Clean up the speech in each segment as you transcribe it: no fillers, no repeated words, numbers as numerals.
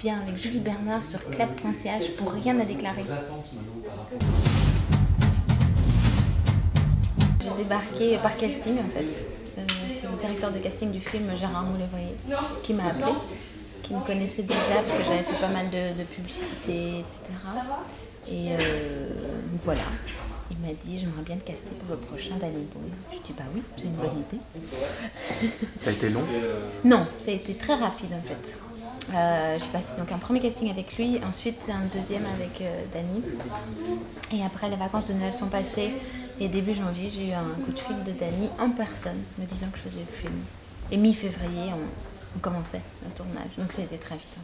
bien avec Julie Bernard sur clap.ch pour rien à déclarer. J'ai débarqué par casting en fait. C'est le directeur de casting du film Gérard Moulevrier qui m'a appelé, qui me connaissait déjà parce que j'avais fait pas mal de publicité, etc. Et voilà, il m'a dit j'aimerais bien te caster pour le prochain Danny Boone. Je dis bah oui, c'est une bonne idée. Ça a été long? Non, ça a été très rapide en fait. J'ai passé donc un premier casting avec lui, ensuite un deuxième avec Danny. Et après les vacances de Noël sont passées et début janvier j'ai eu un coup de fil de Danny en personne me disant que je faisais le film. Et mi-février on commençait le tournage, donc ça a été très vite en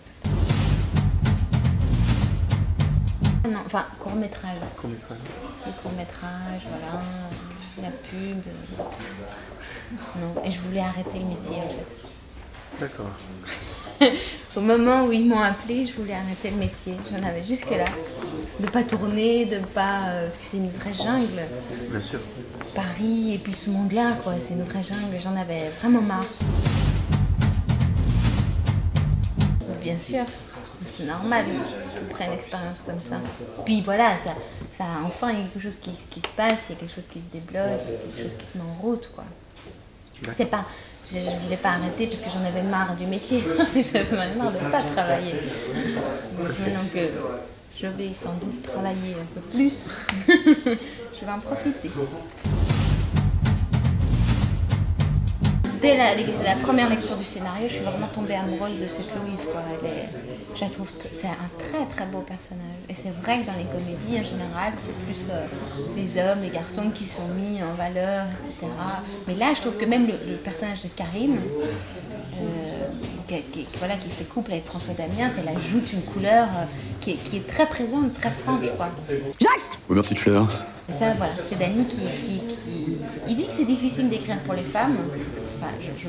fait. Non, enfin court-métrage. Court-métrage. Le court-métrage, voilà, la pub. Non, et je voulais arrêter le métier en fait. D'accord. Au moment où ils m'ont appelé, je voulais arrêter le métier. J'en avais jusque-là. De pas tourner, de pas... parce que c'est une vraie jungle. Bien sûr. Paris et puis ce monde-là, quoi. C'est une vraie jungle. J'en avais vraiment marre. Bien sûr, c'est normal après une expérience comme ça. Puis voilà, ça enfin il y a quelque chose qui se passe, il y a quelque chose qui se débloque, il y a quelque chose qui se met en route, quoi. C'est pas... Je ne voulais pas arrêter parce que j'en avais marre du métier. J'avais marre de ne pas travailler. Donc maintenant que je vais sans doute travailler un peu plus, je vais en profiter. Dès la première lecture du scénario, je suis vraiment tombée amoureuse de cette Louise, quoi. Je la trouve, c'est un très très beau personnage. Et c'est vrai que dans les comédies en général, c'est plus les hommes, les garçons qui sont mis en valeur, etc. Mais là, je trouve que même le personnage de Karim, qui fait couple avec François Damiens, elle ajoute une couleur qui est très présente, très franche, quoi. Jacques! Oui, ma petite fleur. Et ça, voilà, c'est Danny qui... Il dit que c'est difficile d'écrire pour les femmes. Enfin, je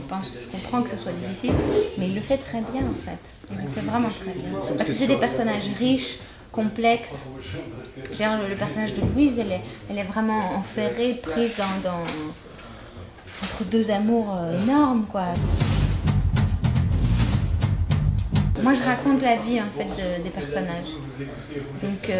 comprends que ce soit difficile, mais il le fait très bien, en fait. Il le fait vraiment très bien. Parce que c'est des personnages riches, complexes. Genre, le personnage de Louise, elle est vraiment enferrée, prise entre deux amours énormes, quoi. Moi, je raconte la vie, en fait, des personnages. Donc...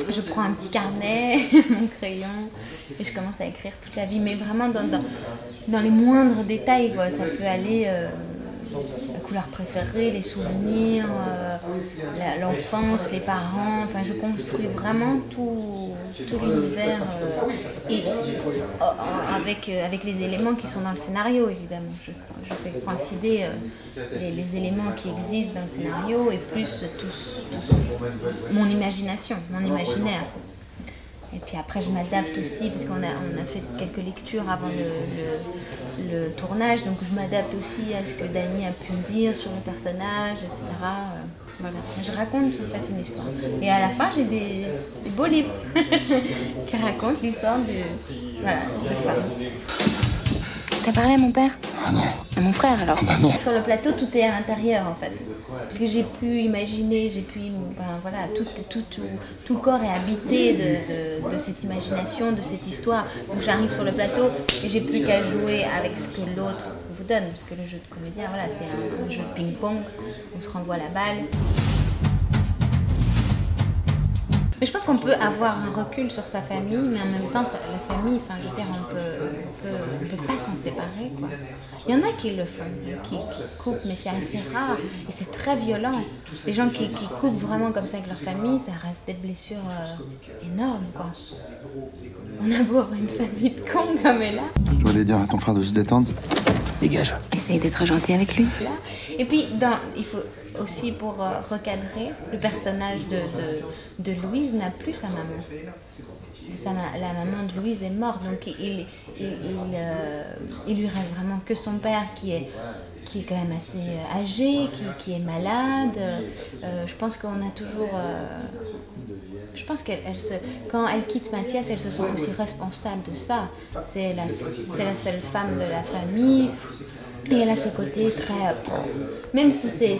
je prends un petit carnet, mon crayon, et je commence à écrire toute la vie, mais vraiment dans les moindres détails, quoi. Ça peut aller la couleur préférée, les souvenirs, l'enfance, les parents. Enfin, je construis vraiment tout l'univers avec les éléments qui sont dans le scénario, évidemment. Je fais coïncider les éléments qui existent dans le scénario et plus mon imagination, mon imaginaire. Et puis après, je m'adapte aussi, parce qu'on a fait quelques lectures avant le tournage, donc je m'adapte aussi à ce que Danny a pu me dire sur le personnage, etc. Voilà. Je raconte en fait une histoire. Et à la fin, j'ai des beaux livres qui racontent l'histoire de femmes. T'as parlé à mon père? Ah non. À mon frère alors? Ah bah non. Sur le plateau, tout est à l'intérieur en fait. Parce que j'ai pu imaginer, voilà, tout le corps est habité de cette imagination, de cette histoire. Donc j'arrive sur le plateau et j'ai plus qu'à jouer avec ce que l'autre vous donne. Parce que le jeu de comédien, voilà, c'est un jeu de ping-pong, on se renvoie la balle. Mais je pense qu'on peut avoir un recul sur sa famille, mais en même temps, la famille, enfin, je veux dire, on peut pas s'en séparer, quoi. Il y en a qui le font, qui coupent, mais c'est assez rare et c'est très violent. Les gens qui coupent vraiment comme ça avec leur famille, ça reste des blessures énormes, quoi. On a beau avoir une famille de cons comme elle a. Je voulais dire à ton frère de se détendre. Dégage. Essaye d'être gentil avec lui. Et puis, il faut aussi, pour recadrer, le personnage de Louise n'a plus sa maman. La maman de Louise est morte, donc il lui reste vraiment que son père qui est quand même assez âgé, qui est malade. Je pense qu'on a toujours... je pense quand elle quitte Mathias, elle se sent aussi responsable de ça. C'est la seule femme de la famille. Et elle a ce côté très... même si c'est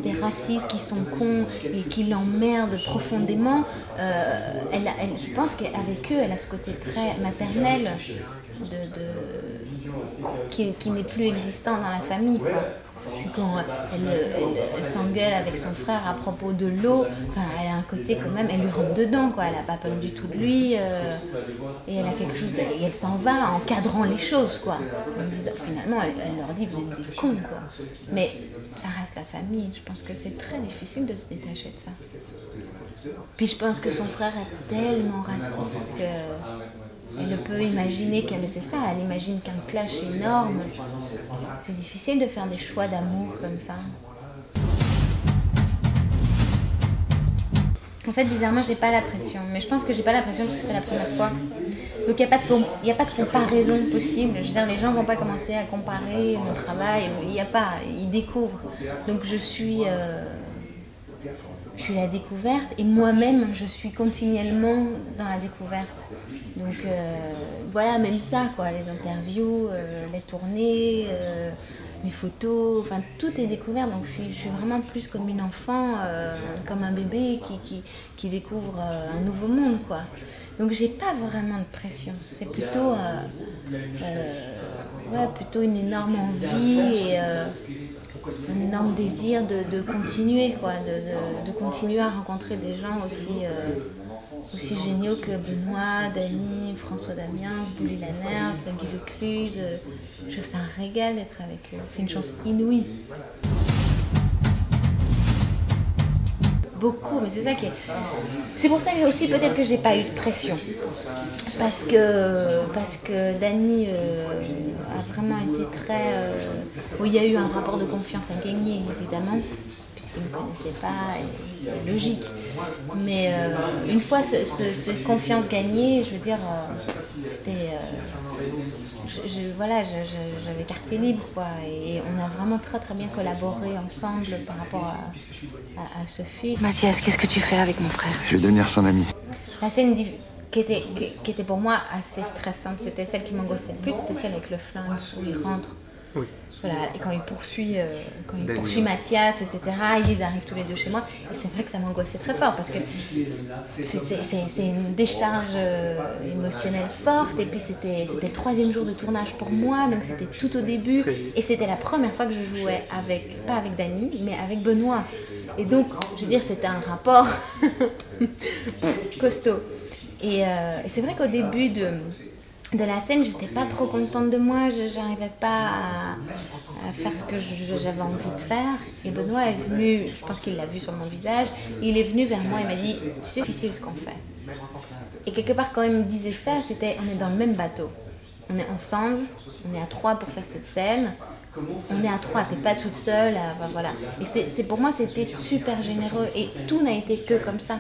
des racistes qui sont cons et qui l'emmerdent profondément, je pense qu'avec eux, elle a ce côté très maternel qui n'est plus existant dans la famille, quoi. Parce que quand elle s'engueule avec son frère à propos de l'eau, enfin, elle a un côté quand même, elle lui rentre dedans, quoi. Elle n'a pas peur du tout de lui. Et elle a quelque chose et elle s'en va en cadrant les choses, quoi. Finalement, elle leur dit, vous êtes des cons, quoi. Mais ça reste la famille. Je pense que c'est très difficile de se détacher de ça. Puis je pense que son frère est tellement raciste qu'elle peut imaginer c'est ça, elle imagine qu'un clash énorme. C'est difficile de faire des choix d'amour comme ça. En fait, bizarrement, j'ai pas la pression. Mais je pense que j'ai pas la pression parce que c'est la première fois. Donc il n'y a pas de comparaison possible. Je veux dire, les gens vont pas commencer à comparer mon travail. Il n'y a pas, ils découvrent. Donc je suis la découverte et moi-même je suis continuellement dans la découverte. Donc voilà, même ça, quoi, les interviews, les tournées, les photos, enfin tout est découvert. Donc je suis vraiment plus comme une enfant, comme un bébé qui découvre un nouveau monde, quoi. Donc j'ai pas vraiment de pression. C'est plutôt plutôt une énorme envie et un énorme désir de continuer, quoi, de continuer à rencontrer des gens aussi géniaux que Benoît, Dany, François Damiens, Bouli Lanners, Guy Lecluse. Je trouve que c'est un régal d'être avec eux. C'est une chance inouïe. Beaucoup, mais c'est ça qui est... C'est pour ça que aussi peut-être que j'ai pas eu de pression. Parce que Dany a vraiment été très... il y a eu un rapport de confiance à gagner, évidemment, puisqu'il ne me connaissait pas, et c'est logique. Mais une fois cette confiance gagnée, je veux dire, c'était... j'avais quartier libre, quoi, et on a vraiment très très bien collaboré ensemble par rapport à ce film. Mathias, qu'est-ce que tu fais avec mon frère? Je vais devenir son ami. La scène qui était pour moi assez stressante, c'était celle qui m'angoissait le plus, c'était celle avec le flingue où il rentre. Oui. Voilà, et quand il poursuit Mathias, etc., ils arrivent tous les deux chez moi. Et c'est vrai que ça m'angoissait très fort parce que c'est une décharge émotionnelle forte. Et puis c'était le 3e jour de tournage pour moi, donc c'était tout au début. Et c'était la première fois que je jouais pas avec Dany, mais avec Benoît. Et donc, je veux dire, c'était un rapport costaud. Et c'est vrai qu'au début de la scène, j'étais pas trop contente de moi, j'arrivais pas à faire ce que j'avais envie de faire. Et Benoît est venu, je pense qu'il l'a vu sur mon visage, il est venu vers moi et m'a dit, tu sais, c'est difficile ce qu'on fait. Et quelque part, quand il me disait ça, c'était, on est dans le même bateau. On est ensemble, on est à 3 pour faire cette scène. On est à 3, t'es pas toute seule, voilà. Et pour moi, c'était super généreux et tout n'a été que comme ça.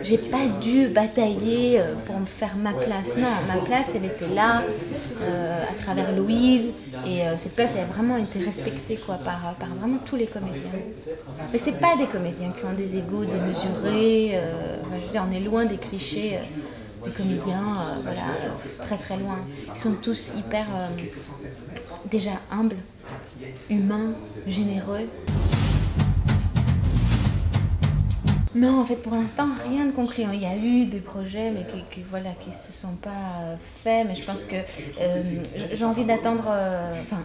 J'ai pas dû batailler pour me faire ma place. Non, ma place, elle était là, à travers Louise. Et cette place, elle a vraiment été respectée, quoi, par vraiment tous les comédiens. Mais c'est pas des comédiens qui ont des égos démesurés. Je veux dire, on est loin des clichés des comédiens, très très loin. Ils sont tous hyper, déjà humbles, humains, généreux. Non, en fait, pour l'instant, rien de concluant. Il y a eu des projets, mais qui se sont pas faits. Mais je pense que j'ai envie d'attendre...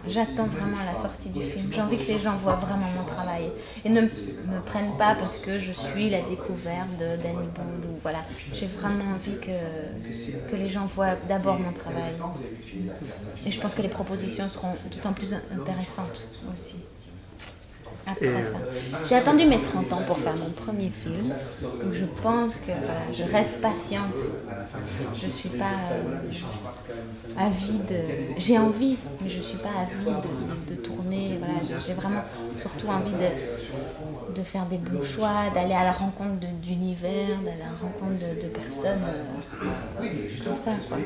j'attends vraiment la sortie du film. J'ai envie que les gens voient vraiment mon travail. Et ne me prennent pas parce que je suis la découverte de Dany Boule. Voilà. J'ai vraiment envie que les gens voient d'abord mon travail. Et je pense que les propositions seront d'autant plus intéressantes aussi. Après ça. J'ai attendu mes 30 ans pour faire mon premier film, donc je pense que je reste patiente. Je ne suis pas avide. J'ai envie, mais je ne suis pas avide de tourner. Voilà, j'ai vraiment surtout envie de faire des bons choix, d'aller à la rencontre d'univers, d'aller à la rencontre de personnes comme ça, quoi.